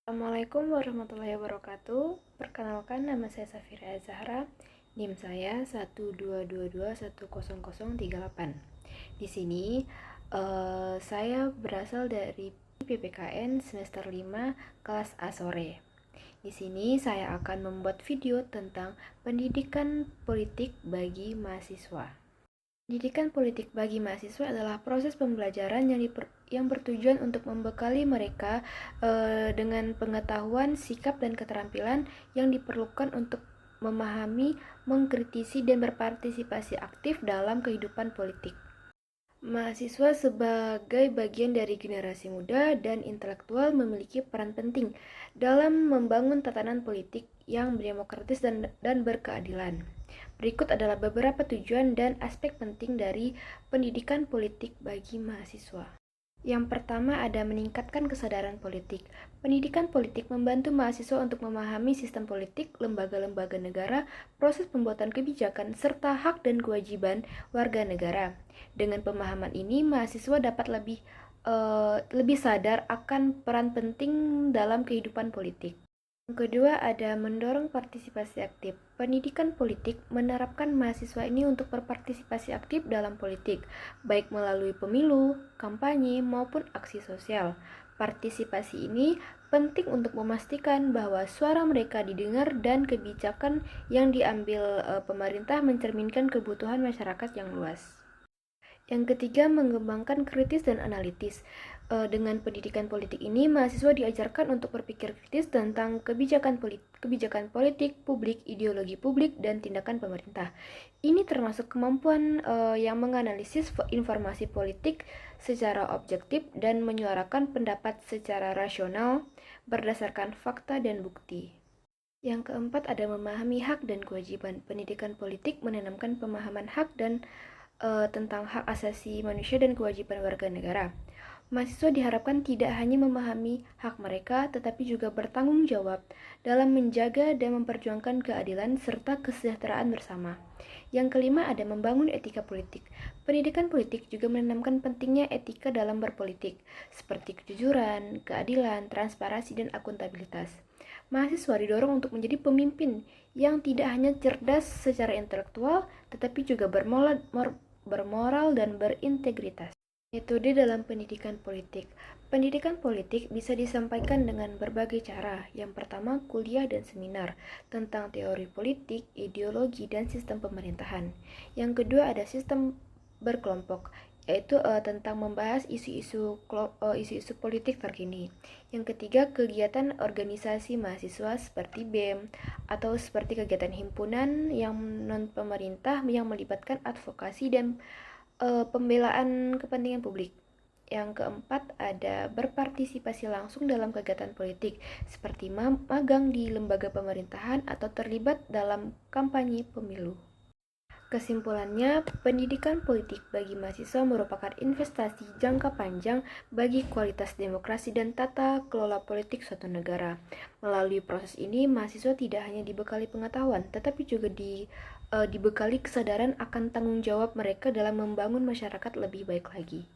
Assalamualaikum warahmatullahi wabarakatuh. Perkenalkan, nama saya Safira Zahra. NIM saya 122210038. Di sini saya berasal dari PPKN semester 5 kelas A sore. Di sini saya akan membuat video tentang pendidikan politik bagi mahasiswa. Pendidikan politik bagi mahasiswa adalah proses pembelajaran yang bertujuan untuk membekali mereka dengan pengetahuan, sikap, dan keterampilan yang diperlukan untuk memahami, mengkritisi, dan berpartisipasi aktif dalam kehidupan politik. Mahasiswa sebagai bagian dari generasi muda dan intelektual memiliki peran penting dalam membangun tatanan politik yang demokratis dan berkeadilan. Berikut adalah beberapa tujuan dan aspek penting dari pendidikan politik bagi mahasiswa. Yang pertama ada meningkatkan kesadaran politik. Pendidikan politik membantu mahasiswa untuk memahami sistem politik, lembaga-lembaga negara, proses pembuatan kebijakan, serta hak dan kewajiban warga negara. Dengan pemahaman ini, mahasiswa dapat lebih sadar akan peran penting dalam kehidupan politik. Yang kedua ada mendorong partisipasi aktif. Pendidikan politik menerapkan mahasiswa ini untuk berpartisipasi aktif dalam politik, baik melalui pemilu, kampanye, maupun aksi sosial. Partisipasi ini penting untuk memastikan bahwa suara mereka didengar dan kebijakan yang diambil pemerintah mencerminkan kebutuhan masyarakat yang luas. Yang ketiga, mengembangkan kritis dan analitis. Dengan pendidikan politik ini, mahasiswa diajarkan untuk berpikir kritis tentang kebijakan politik publik, ideologi publik, dan tindakan pemerintah. Ini termasuk kemampuan yang menganalisis informasi politik secara objektif dan menyuarakan pendapat secara rasional berdasarkan fakta dan bukti. Yang keempat ada memahami hak dan kewajiban. Pendidikan politik menanamkan pemahaman hak dan tentang hak asasi manusia dan kewajiban warga negara. Mahasiswa diharapkan tidak hanya memahami hak mereka, tetapi juga bertanggung jawab dalam menjaga dan memperjuangkan keadilan serta kesejahteraan bersama. Yang kelima ada membangun etika politik. Pendidikan politik juga menanamkan pentingnya etika dalam berpolitik, seperti kejujuran, keadilan, transparansi, dan akuntabilitas. Mahasiswa didorong untuk menjadi pemimpin yang tidak hanya cerdas secara intelektual, tetapi juga bermoral dan berintegritas. Metode dalam pendidikan politik. Pendidikan politik bisa disampaikan dengan berbagai cara. Yang pertama, kuliah dan seminar tentang teori politik, ideologi, dan sistem pemerintahan. Yang kedua, ada sistem berkelompok, yaitu tentang membahas isu-isu politik terkini. Yang ketiga, kegiatan organisasi mahasiswa seperti BEM atau seperti kegiatan himpunan yang non-pemerintah yang melibatkan advokasi dan pembelaan kepentingan publik. Yang keempat ada berpartisipasi langsung dalam kegiatan politik seperti magang di lembaga pemerintahan atau terlibat dalam kampanye pemilu. Kesimpulannya, pendidikan politik bagi mahasiswa merupakan investasi jangka panjang bagi kualitas demokrasi dan tata kelola politik suatu negara. Melalui proses ini, mahasiswa tidak hanya dibekali pengetahuan, tetapi juga dibekali kesadaran akan tanggung jawab mereka dalam membangun masyarakat lebih baik lagi.